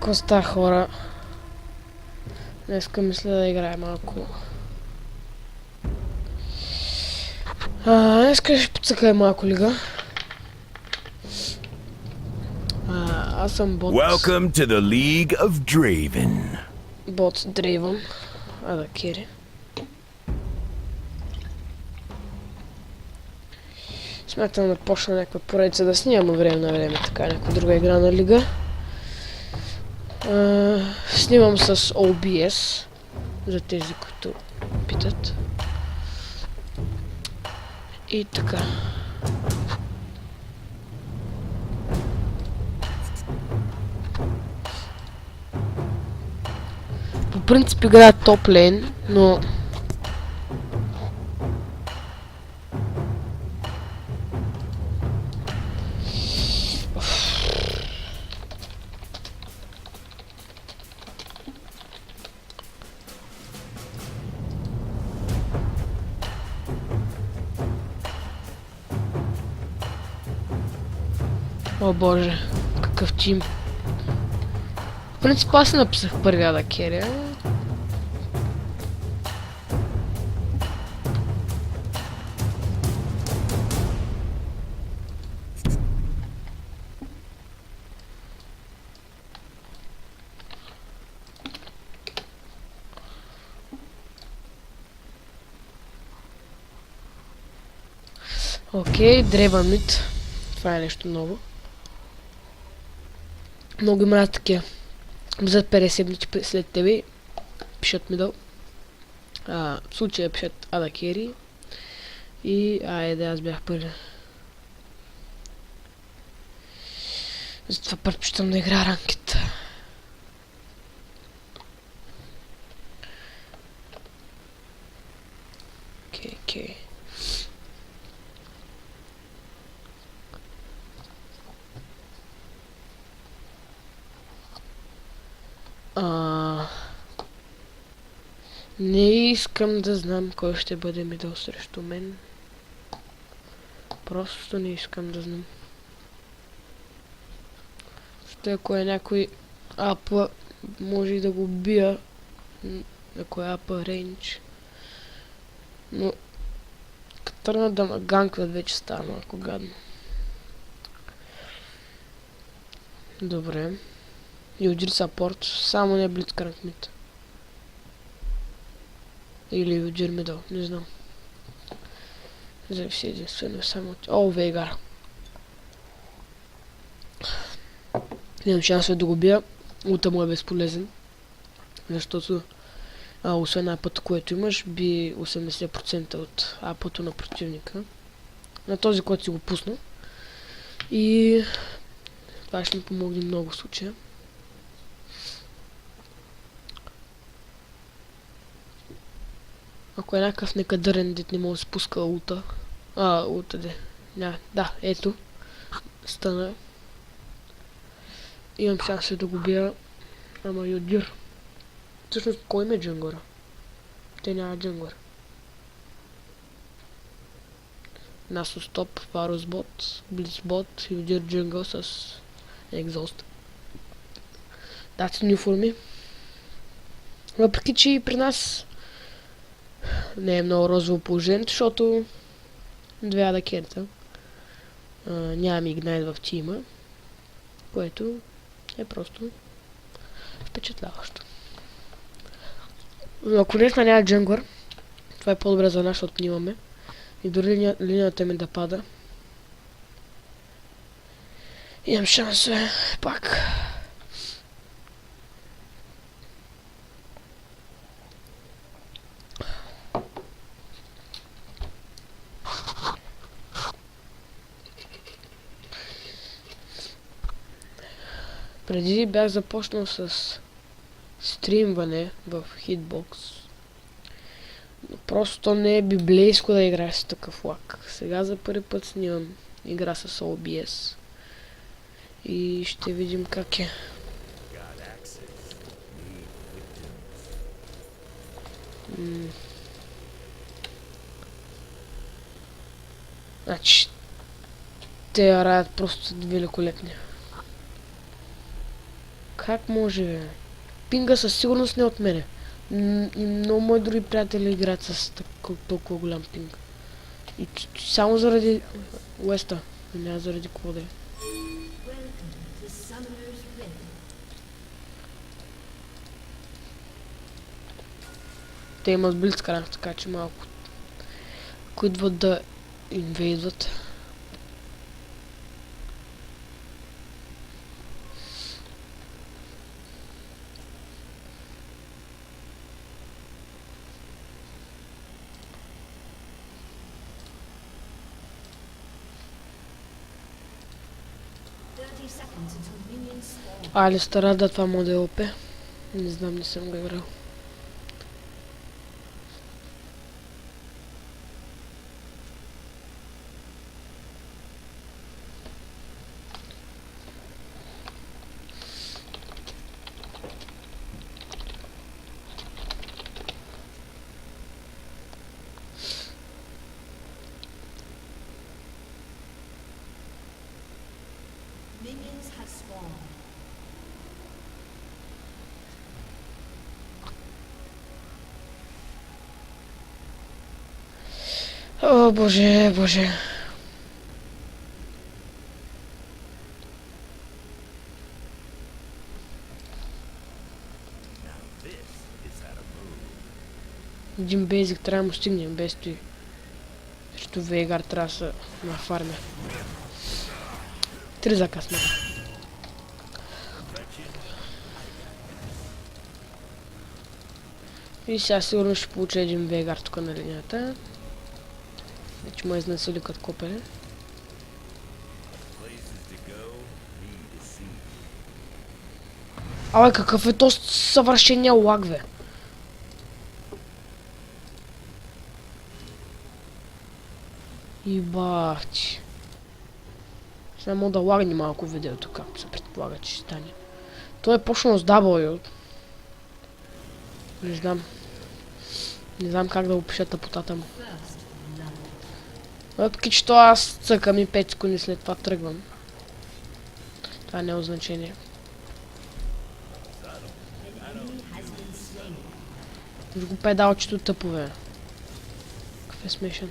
Коста хора. Днеска мисля да играе малко. Днеска ще поцъкай малко лига. Аз съм бот. Welcome to the League of Draven. Бот Дрейвън. Да кери. Смятам да почна някаква поредица да снимам време на време, така някаква друга игра на лига. Снимам с OBS, за тези, които питат. И така. По принцип играя топ лейн, но... О боже, какъв тим. В принцип аз написах първия да керя. Окей, Дрейвън мид. Това е нещо ново. Много има такива. За 50 минути след тебе пишат мидъл. В случая пишат Ада Кери. И айде, аз бях първи. Затова предпочитам да игра ранкет. Окей. Не искам да знам кой ще бъде мидъл срещу мен. Просто не искам да знам. Защото ако е някой апа, може и да го бия. Ако е апа рейндж. Но като тръгнат да ме ганкват, вече става малко гадно. Добре. Юджир саппорт, само не блицкранк мид. Или Юджир мидъл, не знам. Зависи единствено само от... О, Вейгар. Нямам шансове да го бия. Ута му е безполезен. Защото освен апът, което имаш, би 80% от апото на противника. На този, който си го пусна. И това ще ми помогне много в случая. Ако е някакъв некадърен, дет не може да спуска улта. Улта де. Да, ето. Стана. Имам шанс да го бия. Ама Юджир. Всъщност, кой ме джангора? Те няма джангор. Насос топ, Варус бот, Блиц бот, Юджир джангъл с екзост. That's new for me. Въпреки, че и при нас не е много розово положението, защото две адакерта. Нямам игнайт в тима, което е просто впечатляващо. Но ако наистина няма джангър, това е по-добре за нас, защото имаме. И дори линията ми да пада. Имам шансове пак. Преди бях започнал с стримване в Hitbox. Но просто не е библейско да играеш с такъв лак. Сега за първи път снимам игра с OBS. И ще видим как е. Значи, те раят просто великолепни. Как може, бе? Пинга със сигурност не от мене. И много мои други приятели играят с толкова голям пинг. И само заради Уеста. Няма заради какво да е. Те имат блицкранг, така че малко. Ако идват да инвейдват. Алистър да, това модел ОП. Не знам, не съм го играл. Minions have spawned. О, боже, боже. Един бейзик трябва да му стигнем, без той. Защото Вейгар трябва да се нафармя. 3 закъсна. И сега сигурно ще получа един Вейгар тук на линията. Вече ме изнасили като копеле. Абе, какъв е то съвършения лаг, бе? Ибахти. Сега мога да лагни малко видеото, както се предполага, че ще стане. Той е почнал с W. Не знам. Не знам как да опиша тъпотата му. Въпреки че това аз цъкам и 5 секунди след това тръгвам. Това не е значение. Виж го педалчето тъпо, бе. Какъв е смешен.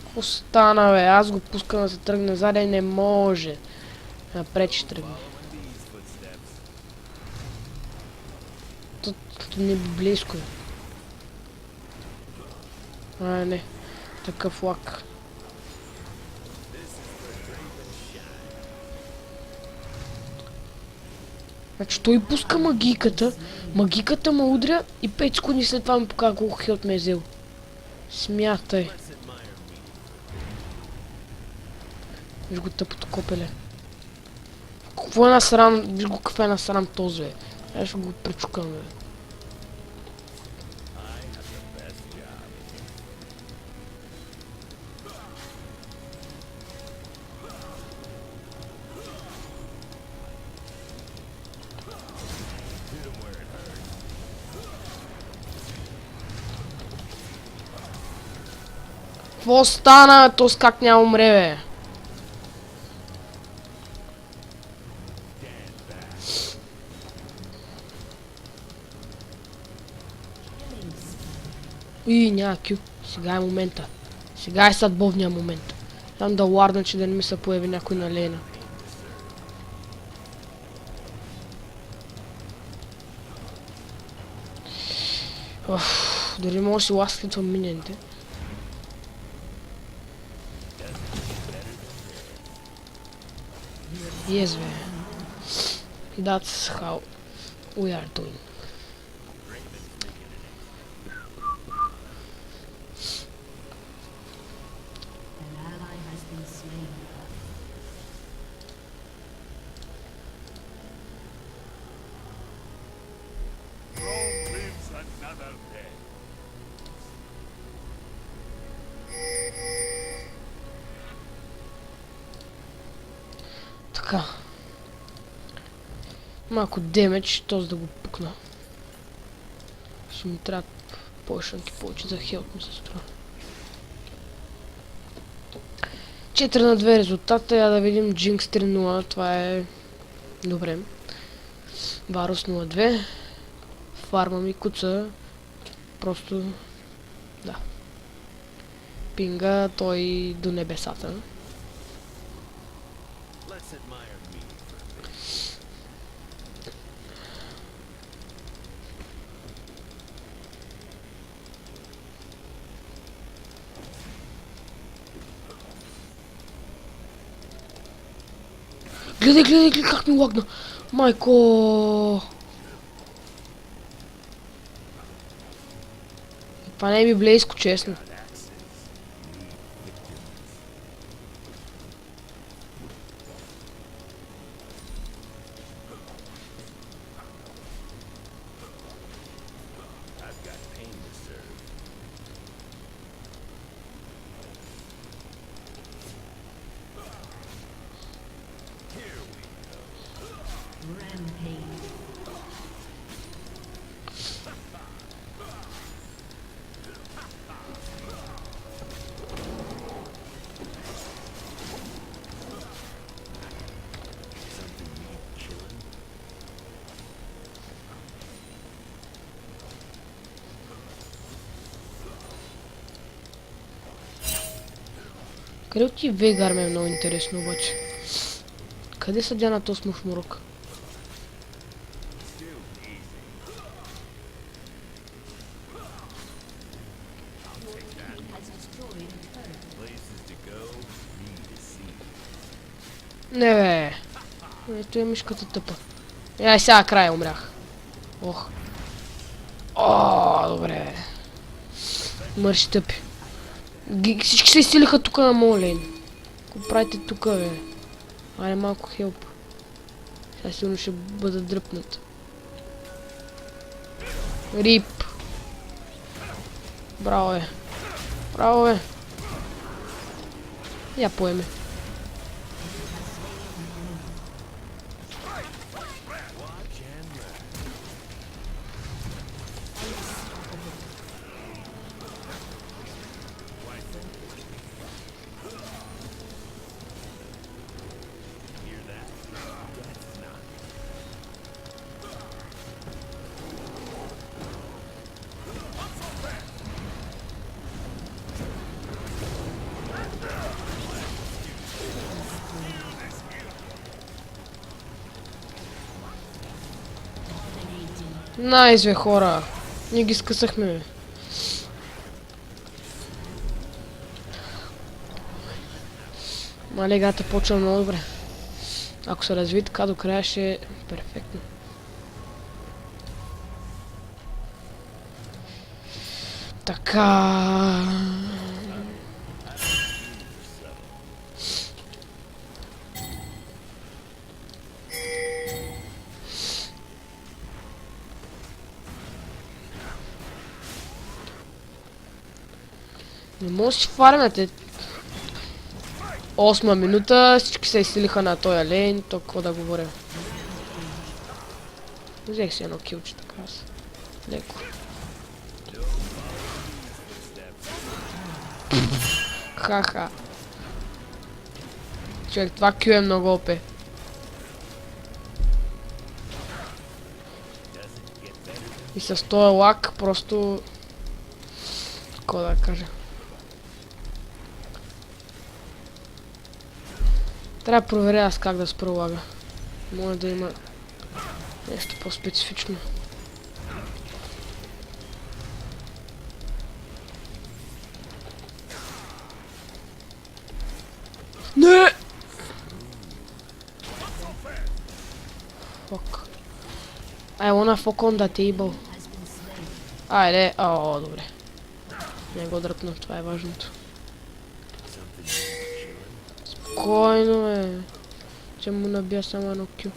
Какво стана, бе? Аз го пускам да се тръгне заде, не може. Напред ще тръгне. Тут не е близко. Не. Такъв лак. Значи той пуска магиката. Магиката ме удря и 5 секунди след това ми показва колко хилт ме е взел. Смятай. Виж го тъпото копеле. Какво е насрам? Виж го какъв е насрам този, бе. Аз ще го пречукам, бе. Какво стана? Тос как няма умре, бе? И няма кю. Сега е момента. Сега е съдбовния момент. Там да ларна, че да не ми се появи някой на лейна. Дори може да си ласквам минените. Yes, man. That's how we are doing. An ally has been slain. Long lives another day. Така. Малко демедж, този да го пукна. Ще ми трябва пошънки повече за хелт ми се струва. 4 на 2 резултата, я да видим Jinx 3-0, това е добре. Варус 0-2. Фарма ми куца. Просто... да. Пинга той до небесата. Гледай, гледай, гледай как ми лагна. Майко! Това не е ми близко, честно. Rampage. Къде отиде Вейгар ме е много интересно обаче. Къде са Диана този мушмурок? Не бе. Ето е мишката тъпа. Ай сега края умрях. Ох. О, добре. Мърши тъпи. Всички се изсилиха тук на моя лейн. Какво правите тук, бе? Айде малко хелп. Сега сигурно ще бъда дръпнат. Рип. Браво е. Браво е. Я поеме. Найс, бе, хора. Ние ги скъсахме, бе. Ма легата почва много добре. Ако се разви така до края ще е перфектно. Така. Не може да си фармяте. 8 минута, всички се изсилиха на този лейн, то какво да говоря. Взех си едно килче, така аз. Леко. Ха-ха. Човек, това Q е много ОП. И с този лак просто... какво да кажа. Трябва да проверя аз как да спра лага. Може да има нещо по-специфично. Не! Фок. I wanna fuck on the table. Айде, о, добре. Не го дръпна, това е важното. Спокойно е. Че му набия само едно кю.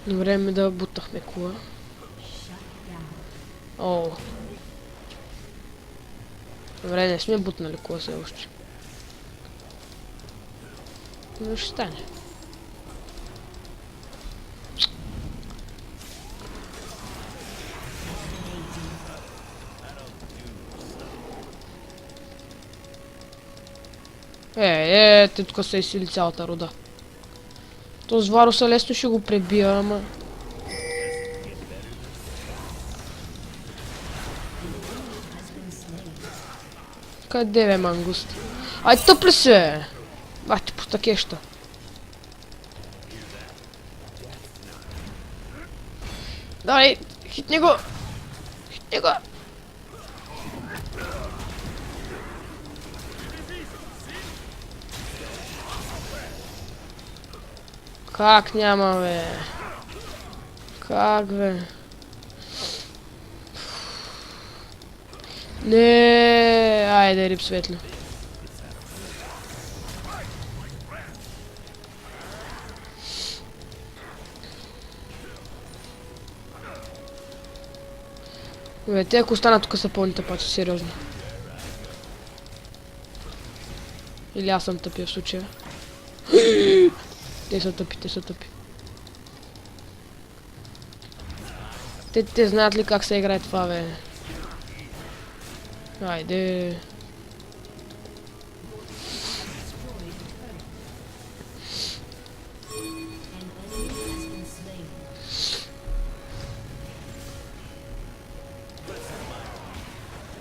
Време да бутахме кула. О. Добре, не сме бутнали кула все още. Но ще стане. Те тук се изсили цялата рода. Този Варуса лесно ще го пребия, ама... Къде бе, мангуст? Ай, тъпли се! Бах ти пуста кеща. Давай, хитни го! Хитни го! Как няма, бе? Как, бе? Не, айде, риб светло. Бе, те ако останат тук са пълните пачи, сериозно. Или аз съм тъпия в случая. Те са тъпи, те са тъпи. Те знаят ли как се играе това, бе? Айде.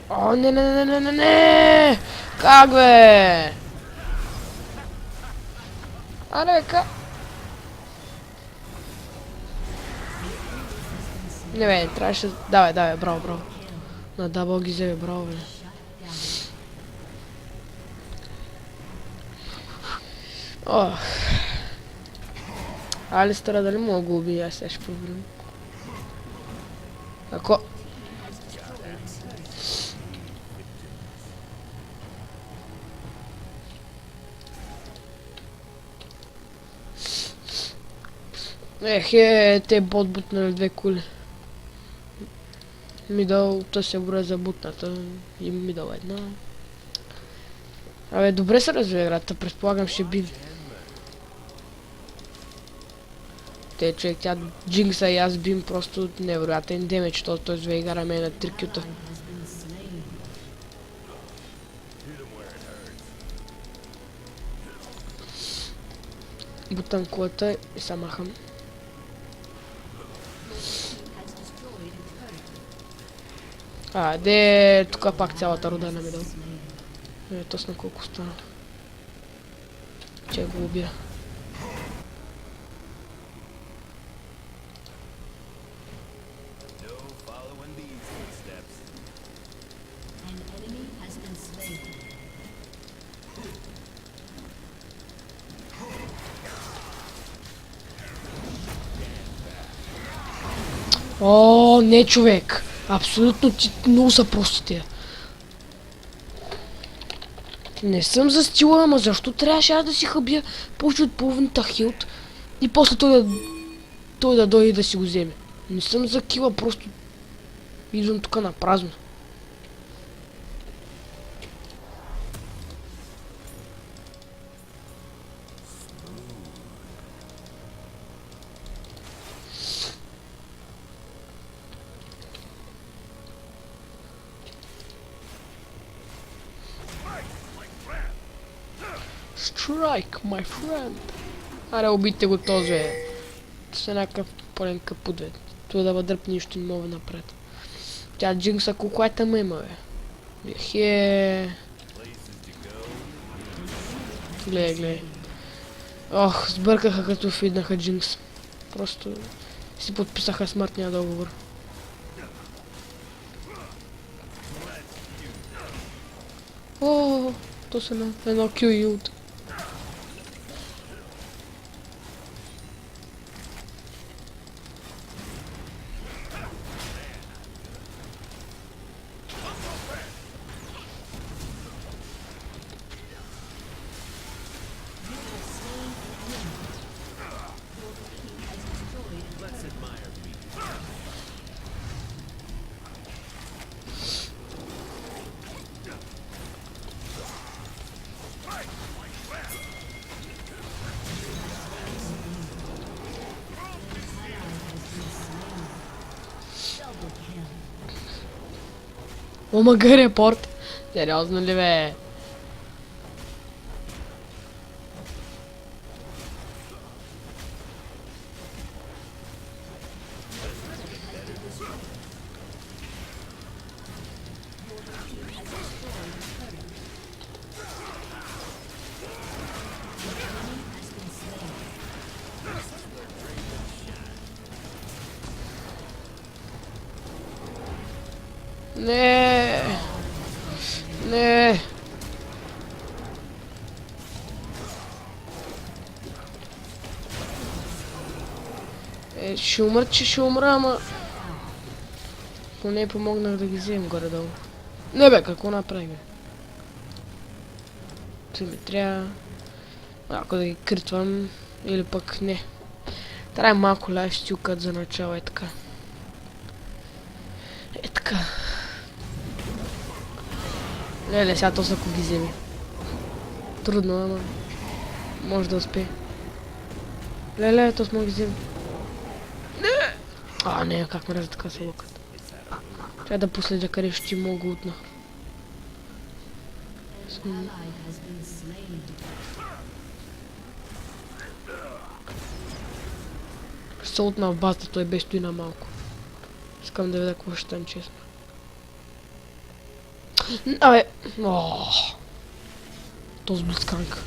О, не! Как, бе? Аре, как? Не, бе, трябваше... Давай, браво. На дабъл ги взе, браво, бе. Ох. Алистъра дали мога да го убия, аз сега ще проверим. Ако... те бот бутнали две кули. Ми дал тъся броя за бутната и ми дал една. Абе, добре се развива играта, предполагам ще бим. Те, човек, тя джинкса и аз бим просто невероятен демедж, той с две игара ме на 3 кюта. Бутам кулата и се махам. Де тук пак цялата рода на ми дал. Точно колко стана. Че го убия. О, не, човек! Абсолютно много са прости тия. Не съм за стила, ама защо трябваше аз да си хъбя повече от половината хилт и после той да дойде да си го вземе. Не съм за кила, просто идвам тук на празно. Strike, my friend. Аре, убийте го този, бе. С някакъв пълен капут, бе. Това да въдръпне нищо ново напред. Тя джинкса колко е тъма има, бе. Гледай. Ох, сбъркаха като фиднаха джинкс. Просто си подписаха смъртния договор. О, то са едно Q yield. Омага репорт. Сериозно ли бе? Не. Не. Ще умра, че ще умра, ама... Поне помогнах да ги вземем горе-долу. Не бе, какво направим? Ти ми трябва... Малко да ги критвам, или пък не. Трябва малко лайфстилкът за начало, е така. Е така. Леле, сега то ако ги вземе. Трудно, ама... Може да успее. Леле, то сме ги вземе. Не! А, не, как мразя така се лукат. Трябва да последя къде ще мога утна. Ally has been slain. Ще се утна в базата, той без стои на малко. Искам да видя какво ще стане, честно. Абе! Този блицкранк.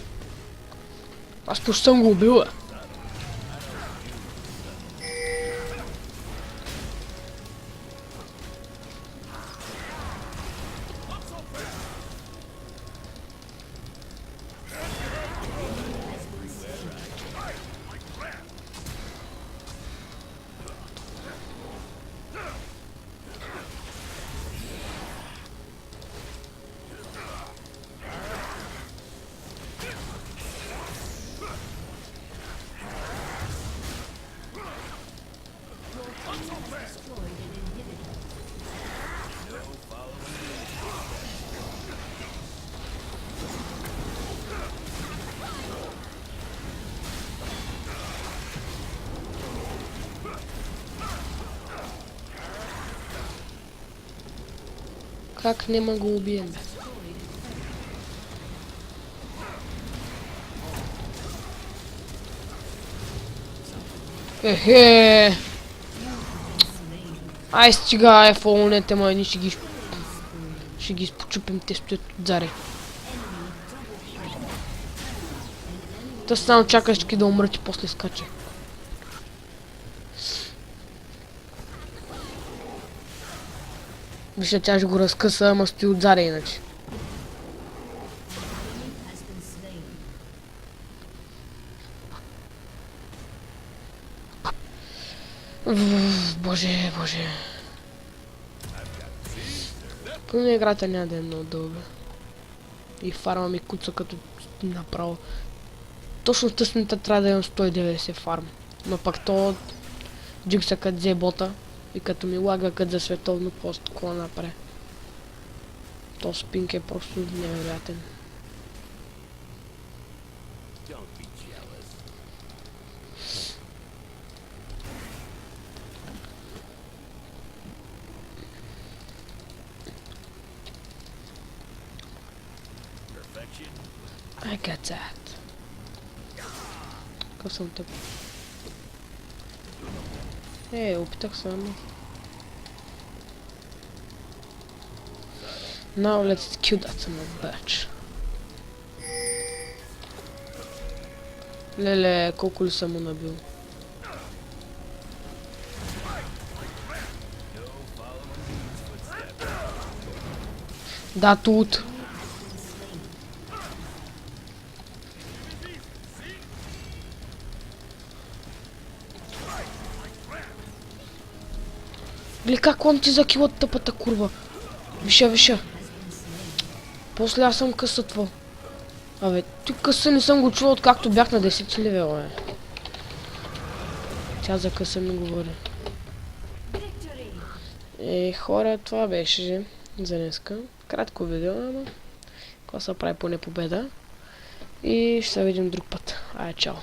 Аз почти съм го убил, бе. Как не могу убить? Ехе! Ай стига, фолнете ма, ние ще ги спочупим, те стоят отзаре. Та само чакаш да умрат и после скача. Вижте, тя ще го разкъса, ама стои отзаре иначе. Боже, боже. Поне играта няма да е много дълга. И фарма ми куца като направо. Точно тъсната трябва да имам 190 фарм. Но пак то джикса като взе бота и като ми лага като за световно пост, какво направи. То спинк е просто невероятен. I got that. Какъв съм тъп. Опитах само. Now let's kill that son of a bitch. Леле, колко ли съм му набил? Да, тут. Гледай как он ти закила тъпата курва. Виша, виша. После аз съм късатвал. Абе, тук къса не съм го чувал, откакто бях на 10 левел, бе. Тя за къса ми говори. Хора, това беше за днеска. Кратко видео, ама какво се прави поне победа. И ще се видим друг път. Чао.